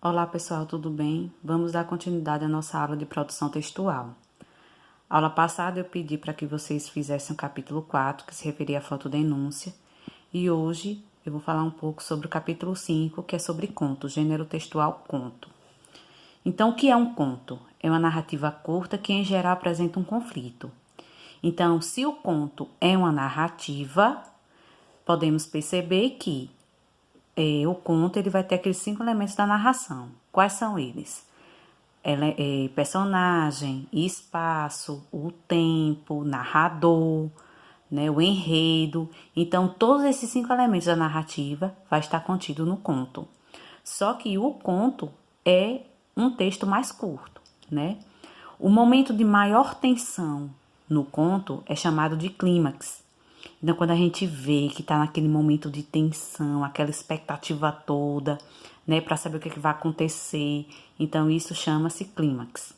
Olá pessoal, tudo bem? Vamos dar continuidade à nossa aula de produção textual. Aula passada eu pedi para que vocês fizessem o capítulo 4, que se referia à fotodenúncia, e hoje eu vou falar um pouco sobre o capítulo 5, que é sobre conto, gênero textual conto. Então, o que é um conto? É uma narrativa curta que em geral apresenta um conflito. Então, se o conto é uma narrativa, podemos perceber que o conto ele vai ter aqueles 5 elementos da narração. Quais são eles? Personagem, espaço, o tempo, narrador, né, o enredo. Então, todos esses 5 elementos da narrativa vai estar contido no conto. Só que o conto é um texto mais curto, né? O momento de maior tensão no conto é chamado de clímax. Então, quando a gente vê que tá naquele momento de tensão, aquela expectativa toda, né, para saber o que vai acontecer, então isso chama-se clímax.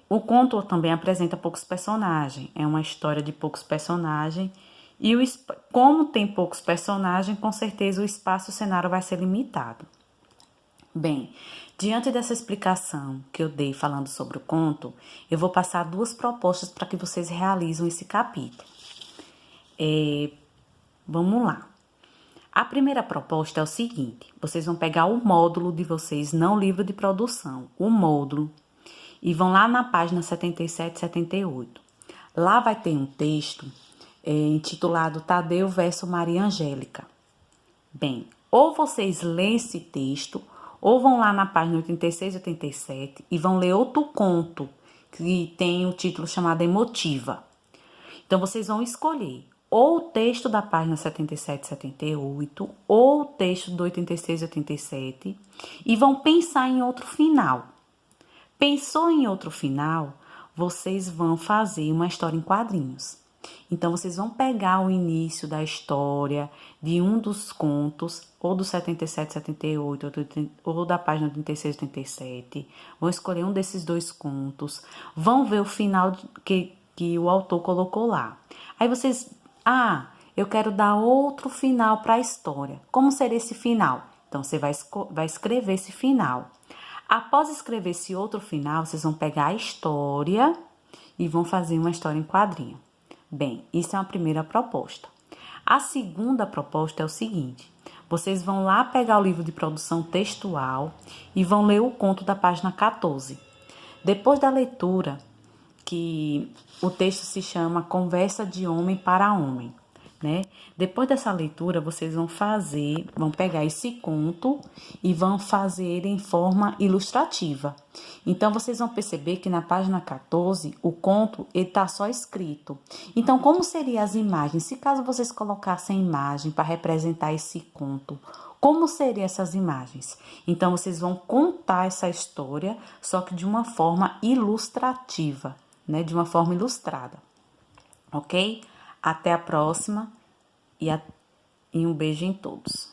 O conto também apresenta poucos personagens, é uma história de poucos personagens, e como tem poucos personagens, com certeza o espaço, o cenário vai ser limitado. Bem, diante dessa explicação que eu dei falando sobre o conto, eu vou passar 2 propostas para que vocês realizem esse capítulo. Vamos lá. A primeira proposta é o seguinte: vocês vão pegar o módulo de vocês, não o livro de produção, o módulo, e vão lá na página 77 e 78. Lá vai ter um texto intitulado Tadeu versus Maria Angélica. Bem, ou vocês lêem esse texto, ou vão lá na página 86 e 87 e vão ler outro conto que tem o título chamado Emotiva. Então, vocês vão escolher ou o texto da página 77 e 78, ou o texto do 86 e 87, e vão pensar em outro final. Pensou em outro final, vocês vão fazer uma história em quadrinhos. Então, vocês vão pegar o início da história de um dos contos, ou do 77, 78, ou da página 86, 87. Vão escolher um desses 2 contos. Vão ver o final que o autor colocou lá. Aí vocês, eu quero dar outro final para a história. Como seria esse final? Então, você vai escrever esse final. Após escrever esse outro final, vocês vão pegar a história e vão fazer uma história em quadrinho. Bem, isso é uma primeira proposta. A segunda proposta é o seguinte: vocês vão lá pegar o livro de produção textual e vão ler o conto da página 14. Depois da leitura, que o texto se chama Conversa de Homem para Homem, né? Depois dessa leitura, vocês vão pegar esse conto e vão fazer ele em forma ilustrativa. Então, vocês vão perceber que na página 14, o conto está só escrito. Então, como seriam as imagens? Se caso vocês colocassem imagem para representar esse conto, como seriam essas imagens? Então, vocês vão contar essa história, só que de uma forma ilustrativa, né? De uma forma ilustrada, ok? Até a próxima e um beijo em todos.